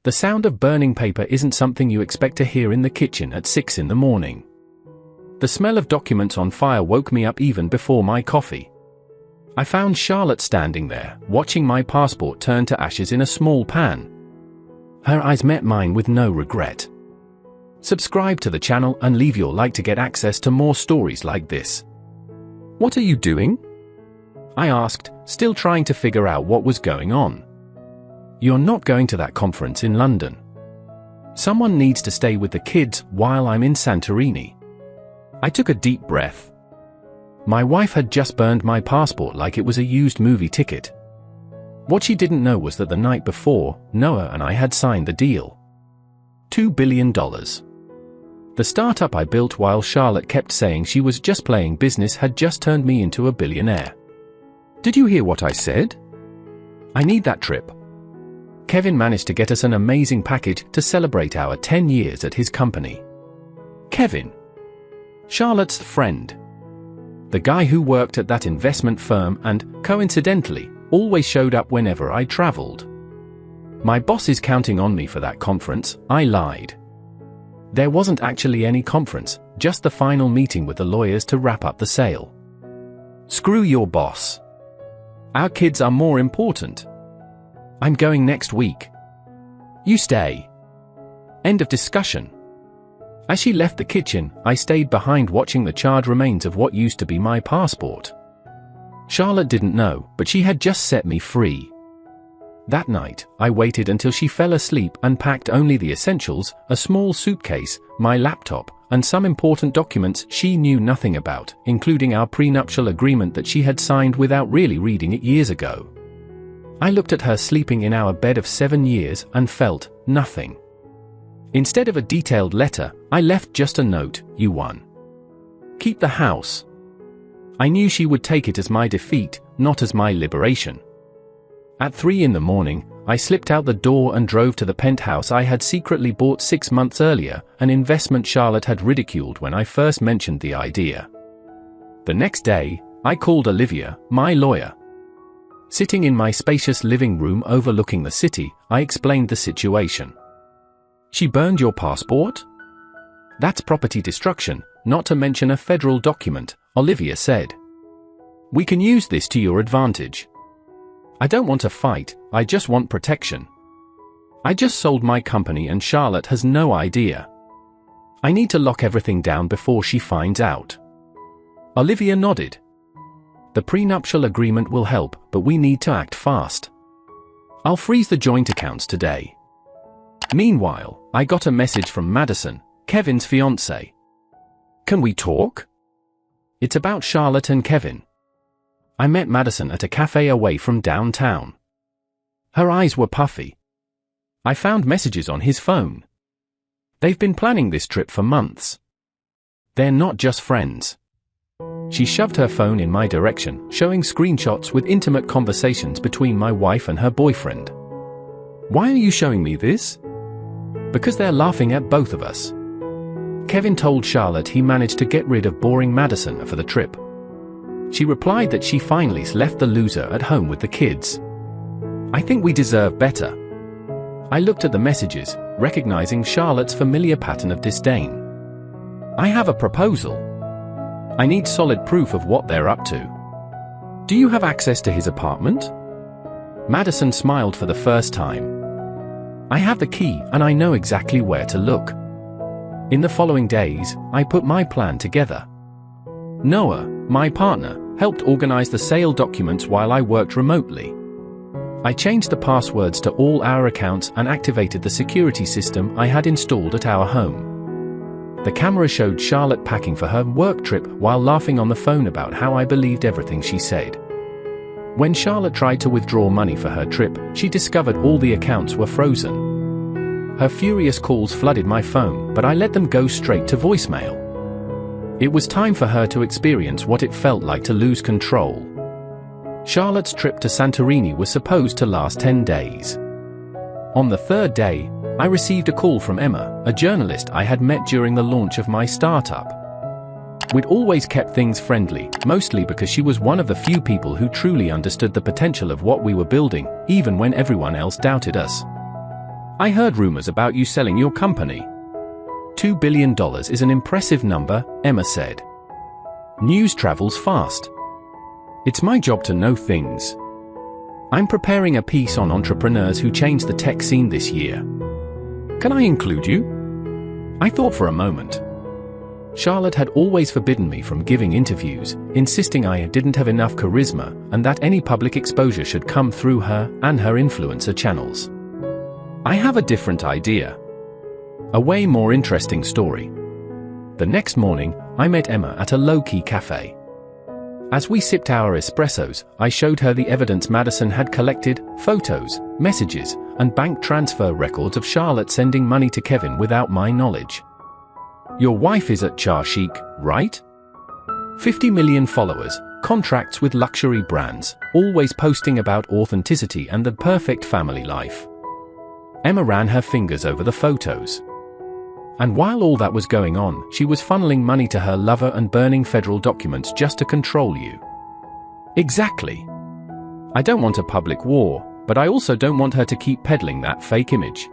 The sound of burning paper isn't something you expect to hear in the kitchen at 6 in the morning. The smell of documents on fire woke me up even before my coffee. I found Charlotte standing there, watching my passport turn to ashes in a small pan. Her eyes met mine with no regret. Subscribe to the channel and leave your like to get access to more stories like this. "What are you doing?" I asked, still trying to figure out what was going on. "You're not going to that conference in London. Someone needs to stay with the kids while I'm in Santorini." I took a deep breath. My wife had just burned my passport like it was a used movie ticket. What she didn't know was that the night before, Noah and I had signed the deal. $2 billion. The startup I built while Charlotte kept saying she was just playing business had just turned me into a billionaire. Did you hear what I said? I need that trip. Kevin managed to get us an amazing package to celebrate our 10 years at his company. Kevin. Charlotte's friend. The guy who worked at that investment firm and, coincidentally, always showed up whenever I traveled. "My boss is counting on me for that conference," I lied. There wasn't actually any conference, just the final meeting with the lawyers to wrap up the sale. "Screw your boss. Our kids are more important. I'm going next week. You stay." End of discussion. As she left the kitchen, I stayed behind watching the charred remains of what used to be my passport. Charlotte didn't know, but she had just set me free. That night, I waited until she fell asleep and packed only the essentials, a small suitcase, my laptop, and some important documents she knew nothing about, including our prenuptial agreement that she had signed without really reading it years ago. I looked at her sleeping in our bed of 7 years and felt nothing. Instead of a detailed letter, I left just a note: "You won. Keep the house." I knew she would take it as my defeat, not as my liberation. At 3 in the morning, I slipped out the door and drove to the penthouse I had secretly bought 6 months earlier, an investment Charlotte had ridiculed when I first mentioned the idea. The next day, I called Olivia, my lawyer. Sitting in my spacious living room overlooking the city, I explained the situation. "She burned your passport? That's property destruction, not to mention a federal document," Olivia said. "We can use this to your advantage. I don't want a fight, I just want protection. I just sold my company and Charlotte has no idea. I need to lock everything down before she finds out." Olivia nodded. "The prenuptial agreement will help, but we need to act fast. I'll freeze the joint accounts today." Meanwhile, I got a message from Madison, Kevin's fiancée. "Can we talk?" "It's about Charlotte and Kevin." I met Madison at a cafe away from downtown. Her eyes were puffy. I found messages on his phone. They've been planning this trip for months. They're not just friends. She shoved her phone in my direction, showing screenshots with intimate conversations between my wife and her boyfriend. "Why are you showing me this?" "Because they're laughing at both of us." Kevin told Charlotte he managed to get rid of boring Madison for the trip. She replied that she finally left the loser at home with the kids. "I think we deserve better." I looked at the messages, recognizing Charlotte's familiar pattern of disdain. "I have a proposal. I need solid proof of what they're up to. Do you have access to his apartment?" Madison smiled for the first time. "I have the key and I know exactly where to look." In the following days, I put my plan together. Noah, my partner, helped organize the sale documents while I worked remotely. I changed the passwords to all our accounts and activated the security system I had installed at our home. The camera showed Charlotte packing for her work trip while laughing on the phone about how I believed everything she said. When Charlotte tried to withdraw money for her trip, she discovered all the accounts were frozen. Her furious calls flooded my phone, but I let them go straight to voicemail. It was time for her to experience what it felt like to lose control. Charlotte's trip to Santorini was supposed to last 10 days. On the 3rd day, I received a call from Emma, a journalist I had met during the launch of my startup. We'd always kept things friendly, mostly because she was one of the few people who truly understood the potential of what we were building, even when everyone else doubted us. I heard rumors about you selling your company. $2 billion is an impressive number, Emma said. News travels fast. It's my job to know things. I'm preparing a piece on entrepreneurs who changed the tech scene this year. Can I include you? I thought for a moment. Charlotte had always forbidden me from giving interviews, insisting I didn't have enough charisma and that any public exposure should come through her and her influencer channels. I have a different idea. A way more interesting story. The next morning, I met Emma at a low-key cafe. As we sipped our espressos, I showed her the evidence Madison had collected, photos, messages, and bank transfer records of Charlotte sending money to Kevin without my knowledge. Your wife is at Charchic, right? 50 million followers, contracts with luxury brands, always posting about authenticity and the perfect family life. Emma ran her fingers over the photos. And while all that was going on, she was funneling money to her lover and burning federal documents just to control you. Exactly. I don't want a public war, but I also don't want her to keep peddling that fake image.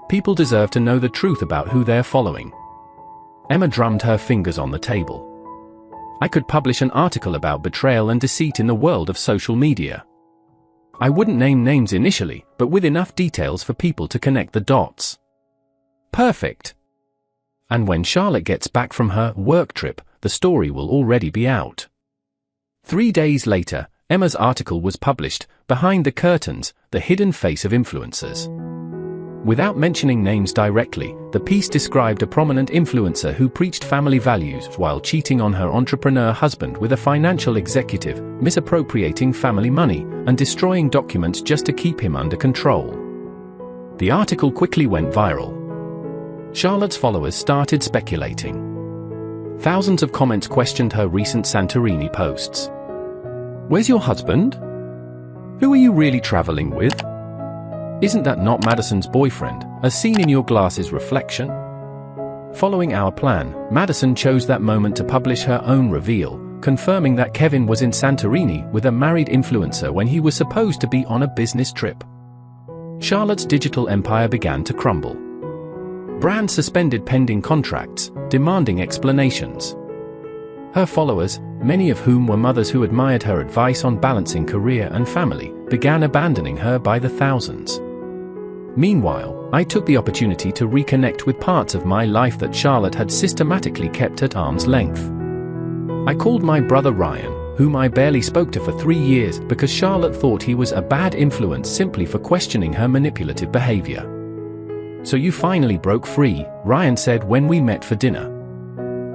People deserve to know the truth about who they're following. Emma drummed her fingers on the table. I could publish an article about betrayal and deceit in the world of social media. I wouldn't name names initially, but with enough details for people to connect the dots. Perfect. And when Charlotte gets back from her work trip, the story will already be out. 3 days later, Emma's article was published, Behind the Curtains, the Hidden Face of Influencers. Without mentioning names directly, the piece described a prominent influencer who preached family values while cheating on her entrepreneur husband with a financial executive, misappropriating family money, and destroying documents just to keep him under control. The article quickly went viral. Charlotte's followers started speculating. Thousands of comments questioned her recent Santorini posts. Where's your husband? Who are you really traveling with? Isn't that not Madison's boyfriend, as seen in your glass's reflection? Following our plan, Madison chose that moment to publish her own reveal, confirming that Kevin was in Santorini with a married influencer when he was supposed to be on a business trip. Charlotte's digital empire began to crumble. Brands suspended pending contracts, demanding explanations. Her followers, many of whom were mothers who admired her advice on balancing career and family, began abandoning her by the thousands. Meanwhile, I took the opportunity to reconnect with parts of my life that Charlotte had systematically kept at arm's length. I called my brother Ryan, whom I barely spoke to for 3 years because Charlotte thought he was a bad influence simply for questioning her manipulative behavior. So you finally broke free, Ryan said when we met for dinner.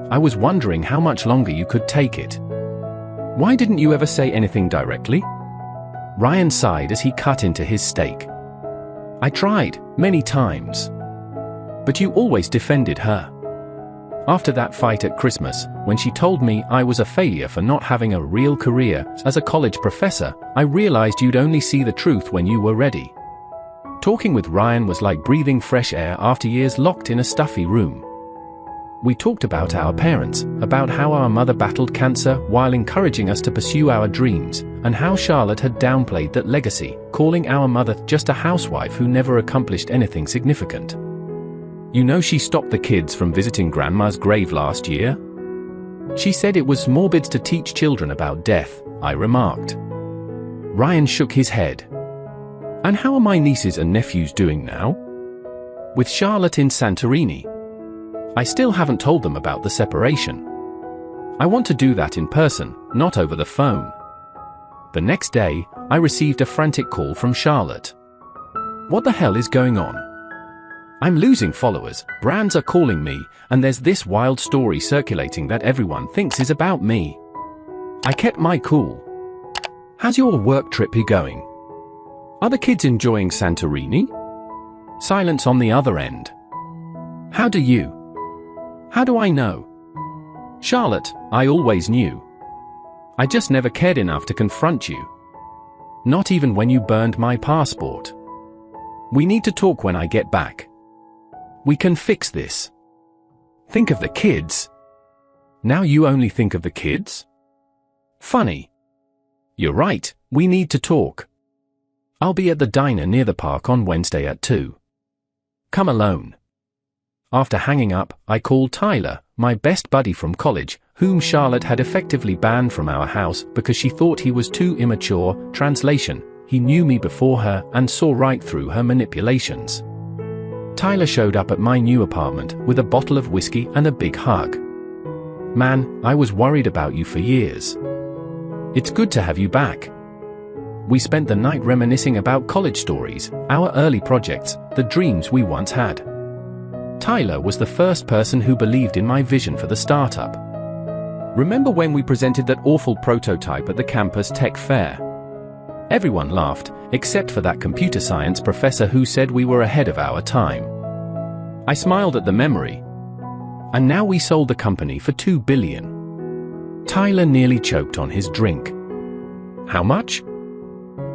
I was wondering how much longer you could take it. Why didn't you ever say anything directly? Ryan sighed as he cut into his steak. I tried, many times. But you always defended her. After that fight at Christmas, when she told me I was a failure for not having a real career as a college professor, I realized you'd only see the truth when you were ready. Talking with Ryan was like breathing fresh air after years locked in a stuffy room. We talked about our parents, about how our mother battled cancer while encouraging us to pursue our dreams, and how Charlotte had downplayed that legacy, calling our mother just a housewife who never accomplished anything significant. You know, she stopped the kids from visiting Grandma's grave last year? She said it was morbid to teach children about death, I remarked. Ryan shook his head. And how are my nieces and nephews doing now? With Charlotte in Santorini. I still haven't told them about the separation. I want to do that in person, not over the phone. The next day, I received a frantic call from Charlotte. What the hell is going on? I'm losing followers, brands are calling me, and there's this wild story circulating that everyone thinks is about me. I kept my cool. How's your work trip going? Are the kids enjoying Santorini? Silence on the other end. How do you? How do I know? Charlotte, I always knew. I just never cared enough to confront you. Not even when you burned my passport. We need to talk when I get back. We can fix this. Think of the kids. Now you only think of the kids? Funny. You're right, we need to talk. I'll be at the diner near the park on Wednesday at 2. Come alone. After hanging up, I called Tyler, my best buddy from college, whom Charlotte had effectively banned from our house because she thought he was too immature. Translation: he knew me before her and saw right through her manipulations. Tyler showed up at my new apartment with a bottle of whiskey and a big hug. Man, I was worried about you for years. It's good to have you back. We spent the night reminiscing about college stories, our early projects, the dreams we once had. Tyler was the first person who believed in my vision for the startup. Remember when we presented that awful prototype at the campus tech fair? Everyone laughed, except for that computer science professor who said we were ahead of our time. I smiled at the memory. And now we sold the company for $2 billion. Tyler nearly choked on his drink. How much?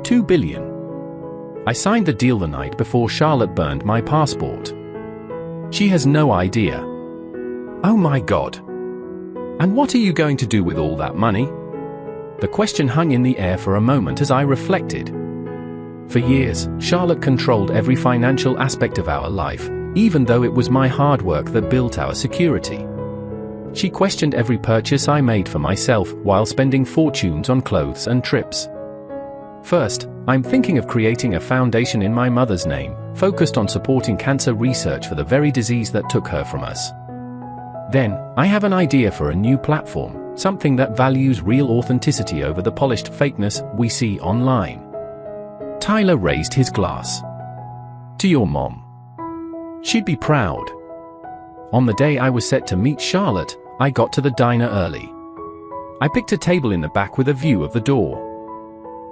$2 billion. I signed the deal the night before Charlotte burned my passport. She has no idea. Oh my God. And what are you going to do with all that money? The question hung in the air for a moment as I reflected. For years, Charlotte controlled every financial aspect of our life, even though it was my hard work that built our security. She questioned every purchase I made for myself while spending fortunes on clothes and trips. First, I'm thinking of creating a foundation in my mother's name, focused on supporting cancer research for the very disease that took her from us. Then, I have an idea for a new platform, something that values real authenticity over the polished fakeness we see online. Tyler raised his glass. To your mom. She'd be proud. On the day I was set to meet Charlotte, I got to the diner early. I picked a table in the back with a view of the door.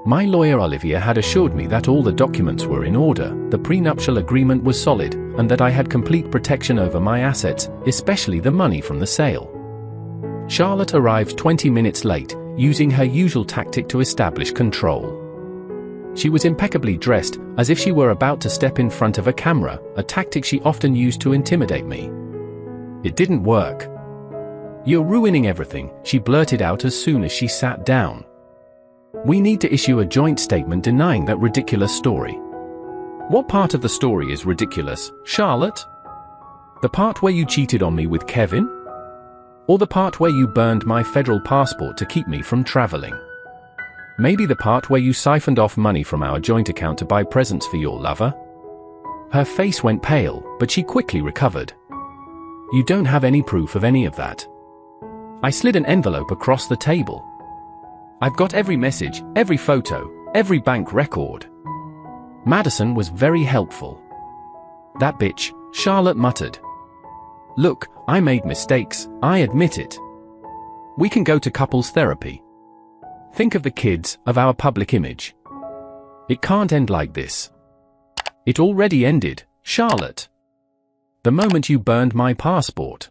My lawyer Olivia had assured me that all the documents were in order, the prenuptial agreement was solid, and that I had complete protection over my assets, especially the money from the sale. Charlotte arrived 20 minutes late, using her usual tactic to establish control. She was impeccably dressed, as if she were about to step in front of a camera, a tactic she often used to intimidate me. It didn't work. You're ruining everything, she blurted out as soon as she sat down. We need to issue a joint statement denying that ridiculous story. What part of the story is ridiculous, Charlotte? The part where you cheated on me with Kevin? Or the part where you burned my federal passport to keep me from traveling? Maybe the part where you siphoned off money from our joint account to buy presents for your lover? Her face went pale, but she quickly recovered. You don't have any proof of any of that. I slid an envelope across the table. I've got every message, every photo, every bank record. Madison was very helpful. That bitch, Charlotte muttered. Look, I made mistakes, I admit it. We can go to couples therapy. Think of the kids, of our public image. It can't end like this. It already ended, Charlotte. The moment you burned my passport.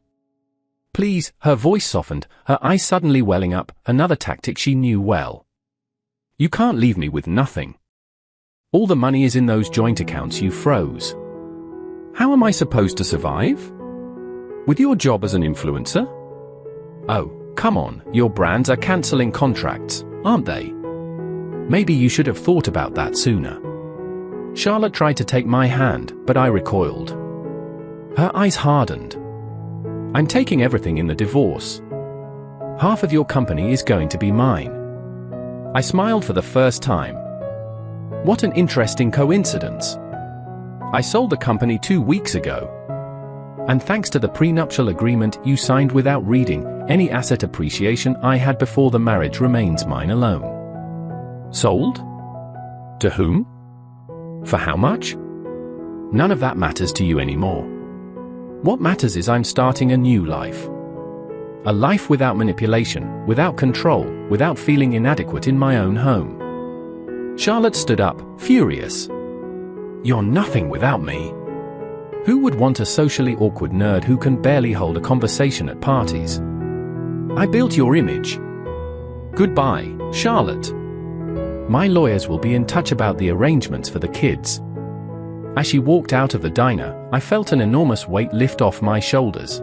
Please, her voice softened, her eyes suddenly welling up, another tactic she knew well. You can't leave me with nothing. All the money is in those joint accounts you froze. How am I supposed to survive? With your job as an influencer? Oh, come on, your brands are cancelling contracts, aren't they? Maybe you should have thought about that sooner. Charlotte tried to take my hand, but I recoiled. Her eyes hardened. I'm taking everything in the divorce. Half of your company is going to be mine. I smiled for the first time. What an interesting coincidence. I sold the company 2 weeks ago. And thanks to the prenuptial agreement you signed without reading, any asset appreciation I had before the marriage remains mine alone. Sold? To whom? For how much? None of that matters to you anymore. What matters is I'm starting a new life. A life without manipulation, without control, without feeling inadequate in my own home. Charlotte stood up, furious. You're nothing without me. Who would want a socially awkward nerd who can barely hold a conversation at parties? I built your image. Goodbye, Charlotte. My lawyers will be in touch about the arrangements for the kids. As she walked out of the diner, I felt an enormous weight lift off my shoulders.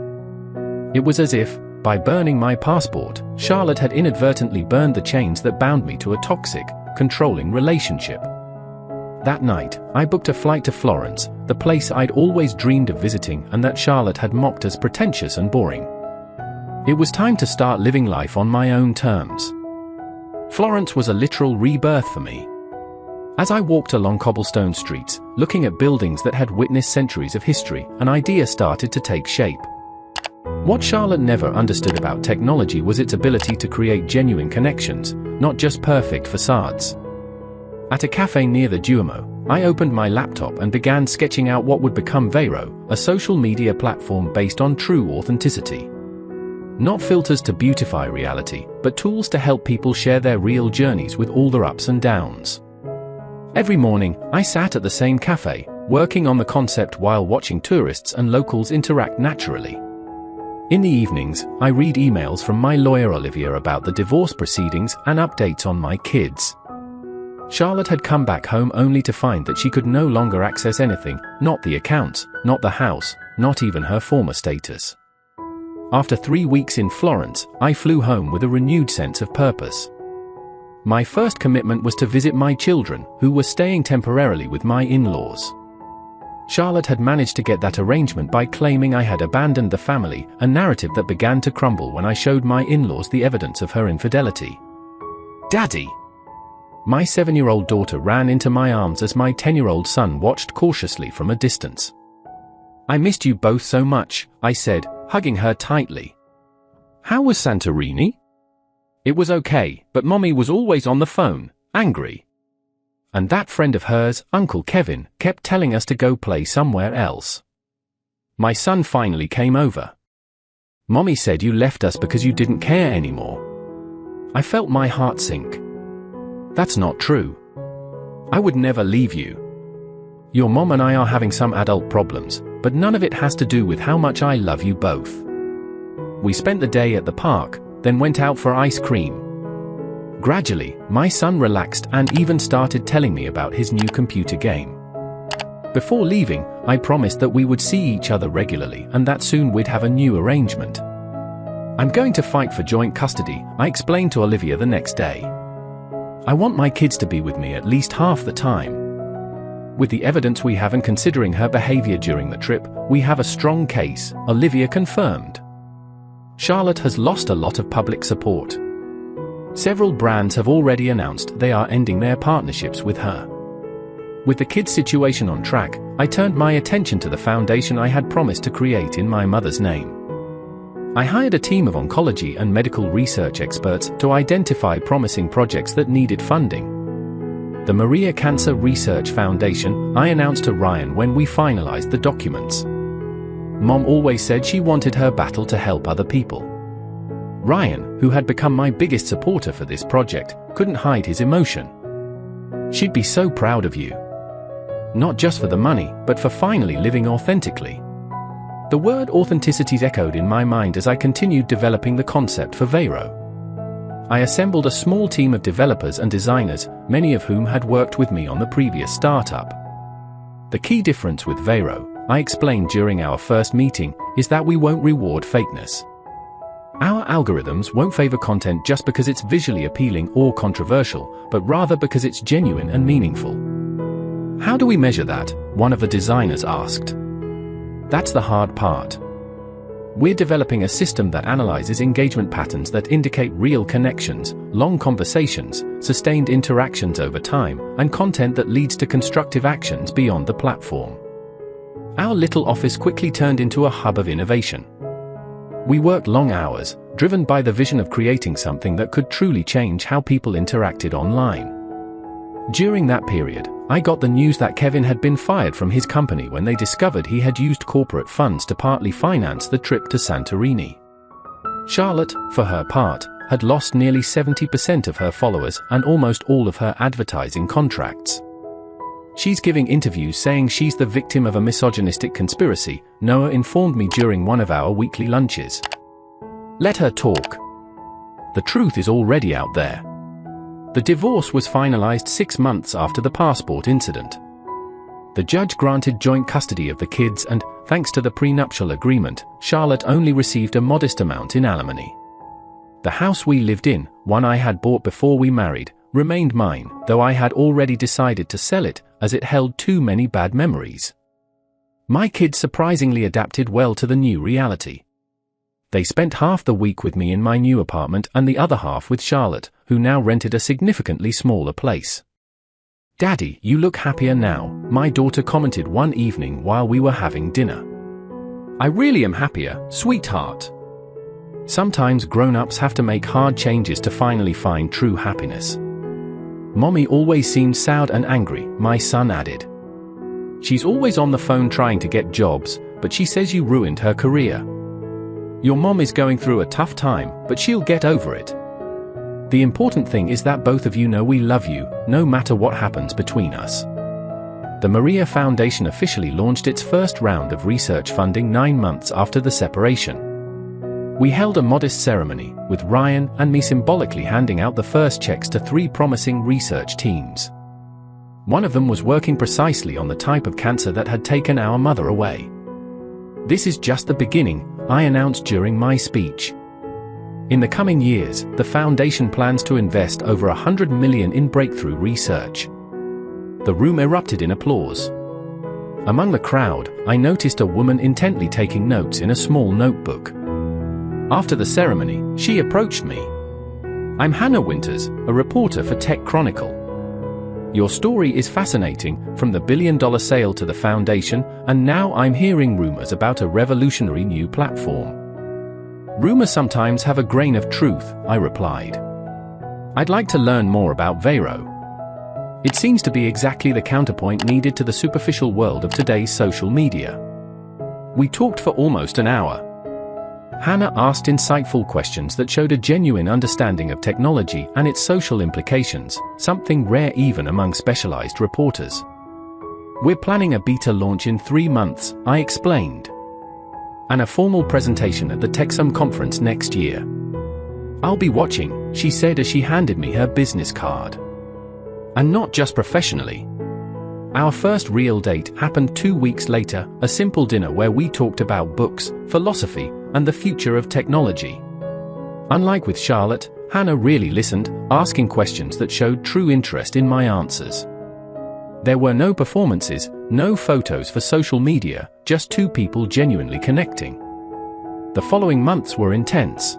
It was as if, by burning my passport, Charlotte had inadvertently burned the chains that bound me to a toxic, controlling relationship. That night, I booked a flight to Florence, the place I'd always dreamed of visiting and that Charlotte had mocked as pretentious and boring. It was time to start living life on my own terms. Florence was a literal rebirth for me. As I walked along cobblestone streets, looking at buildings that had witnessed centuries of history, an idea started to take shape. What Charlotte never understood about technology was its ability to create genuine connections, not just perfect facades. At a cafe near the Duomo, I opened my laptop and began sketching out what would become Vero, a social media platform based on true authenticity. Not filters to beautify reality, but tools to help people share their real journeys with all their ups and downs. Every morning, I sat at the same cafe, working on the concept while watching tourists and locals interact naturally. In the evenings, I read emails from my lawyer Olivia about the divorce proceedings and updates on my kids. Charlotte had come back home only to find that she could no longer access anything, not the accounts, not the house, not even her former status. After 3 weeks in Florence, I flew home with a renewed sense of purpose. My first commitment was to visit my children, who were staying temporarily with my in-laws. Charlotte had managed to get that arrangement by claiming I had abandoned the family, a narrative that began to crumble when I showed my in-laws the evidence of her infidelity. "Daddy!" My 7-year-old daughter ran into my arms as my 10-year-old son watched cautiously from a distance. "I missed you both so much," I said, hugging her tightly. "How was Santorini?" "It was okay, but Mommy was always on the phone, angry. And that friend of hers, Uncle Kevin, kept telling us to go play somewhere else. My son finally came over. Mommy said you left us because you didn't care anymore." I felt my heart sink. "That's not true. I would never leave you. Your mom and I are having some adult problems, but none of it has to do with how much I love you both." We spent the day at the park, then went out for ice cream. Gradually, my son relaxed and even started telling me about his new computer game. Before leaving, I promised that we would see each other regularly and that soon we'd have a new arrangement. "I'm going to fight for joint custody," I explained to Olivia the next day. "I want my kids to be with me at least half the time. With the evidence we have and considering her behavior during the trip, we have a strong case," Olivia confirmed. Charlotte has lost a lot of public support. Several brands have already announced they are ending their partnerships with her. With the kids' situation on track, I turned my attention to the foundation I had promised to create in my mother's name. I hired a team of oncology and medical research experts to identify promising projects that needed funding. The Maria Cancer Research Foundation, I announced to Ryan when we finalized the documents. Mom always said she wanted her battle to help other people. Ryan, who had become my biggest supporter for this project, couldn't hide his emotion. "She'd be so proud of you. Not just for the money, but for finally living authentically." The word authenticity echoed in my mind as I continued developing the concept for Vero. I assembled a small team of developers and designers, many of whom had worked with me on the previous startup. The key difference with Vero, I explained during our first meeting, is that we won't reward fakeness. Our algorithms won't favor content just because it's visually appealing or controversial, but rather because it's genuine and meaningful. "How do we measure that?" one of the designers asked. "That's the hard part. We're developing a system that analyzes engagement patterns that indicate real connections, long conversations, sustained interactions over time, and content that leads to constructive actions beyond the platform." Our little office quickly turned into a hub of innovation. We worked long hours, driven by the vision of creating something that could truly change how people interacted online. During that period, I got the news that Kevin had been fired from his company when they discovered he had used corporate funds to partly finance the trip to Santorini. Charlotte, for her part, had lost nearly 70% of her followers and almost all of her advertising contracts. "She's giving interviews saying she's the victim of a misogynistic conspiracy," Noah informed me during one of our weekly lunches. "Let her talk. The truth is already out there." The divorce was finalized 6 months after the passport incident. The judge granted joint custody of the kids and, thanks to the prenuptial agreement, Charlotte only received a modest amount in alimony. The house we lived in, one I had bought before we married, remained mine, though I had already decided to sell it, as it held too many bad memories. My kids surprisingly adapted well to the new reality. They spent half the week with me in my new apartment and the other half with Charlotte, who now rented a significantly smaller place. "Daddy, you look happier now," my daughter commented one evening while we were having dinner. "I really am happier, sweetheart." Sometimes grown-ups have to make hard changes to finally find true happiness. "Mommy always seems sad and angry," my son added. "She's always on the phone trying to get jobs, but she says you ruined her career. Your mom is going through a tough time, but she'll get over it. The important thing is that both of you know we love you, no matter what happens between us." The Maria Foundation officially launched its first round of research funding 9 months after the separation. We held a modest ceremony, with Ryan and me symbolically handing out the first checks to 3 promising research teams. One of them was working precisely on the type of cancer that had taken our mother away. "This is just the beginning," I announced during my speech. In the coming years, the foundation plans to invest over $100 million in breakthrough research. The room erupted in applause. Among the crowd, I noticed a woman intently taking notes in a small notebook. After the ceremony, she approached me. "I'm Hannah Winters, a reporter for Tech Chronicle. Your story is fascinating, from the billion-dollar sale to the foundation, and now I'm hearing rumors about a revolutionary new platform." "Rumors sometimes have a grain of truth," I replied. "I'd like to learn more about Vero. It seems to be exactly the counterpoint needed to the superficial world of today's social media." We talked for almost an hour. Hannah asked insightful questions that showed a genuine understanding of technology and its social implications, something rare even among specialized reporters. "We're planning a beta launch in 3 months," I explained. "And a formal presentation at the TechSum conference next year. I'll be watching," she said as she handed me her business card. And not just professionally. Our first real date happened 2 weeks later, a simple dinner where we talked about books, philosophy, and the future of technology. Unlike with Charlotte, Hannah really listened, asking questions that showed true interest in my answers. There were no performances, no photos for social media, just 2 people genuinely connecting. The following months were intense.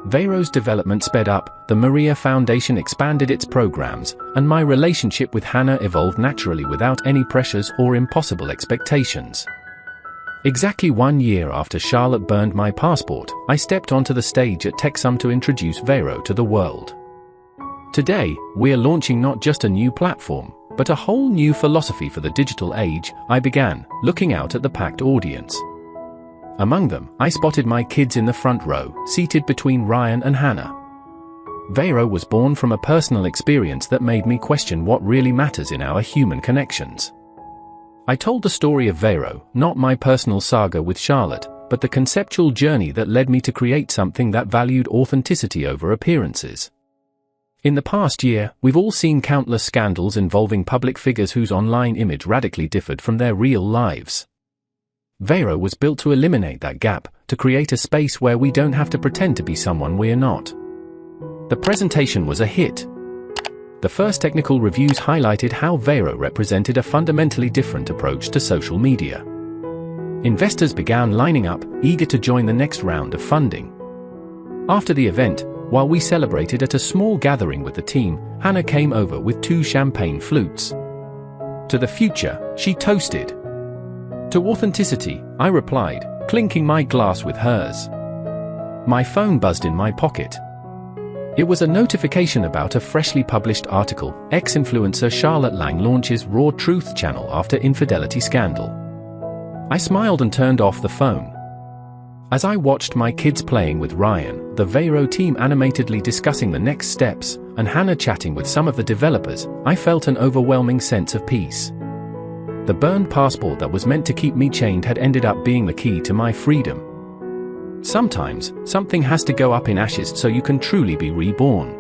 Vero's development sped up, the Maria Foundation expanded its programs, and my relationship with Hannah evolved naturally without any pressures or impossible expectations. Exactly 1 year after Charlotte burned my passport, I stepped onto the stage at TechSum to introduce Vero to the world. Today, we're launching not just a new platform, but a whole new philosophy for the digital age, I began, looking out at the packed audience. Among them, I spotted my kids in the front row, seated between Ryan and Hannah. Vero was born from a personal experience that made me question what really matters in our human connections. I told the story of Vero, not my personal saga with Charlotte, but the conceptual journey that led me to create something that valued authenticity over appearances. In the past year, we've all seen countless scandals involving public figures whose online image radically differed from their real lives. Vero was built to eliminate that gap, to create a space where we don't have to pretend to be someone we're not. The presentation was a hit. The first technical reviews highlighted how Vero represented a fundamentally different approach to social media. Investors began lining up, eager to join the next round of funding. After the event, while we celebrated at a small gathering with the team, Hannah came over with 2 champagne flutes. "To the future," she toasted. "To authenticity," I replied, clinking my glass with hers. My phone buzzed in my pocket. It was a notification about a freshly published article. Ex-influencer Charlotte Lang launches Raw Truth channel after infidelity scandal. I smiled and turned off the phone. As I watched my kids playing with Ryan, the Vero team animatedly discussing the next steps, and Hannah chatting with some of the developers, I felt an overwhelming sense of peace. The burned passport that was meant to keep me chained had ended up being the key to my freedom. Sometimes, something has to go up in ashes so you can truly be reborn.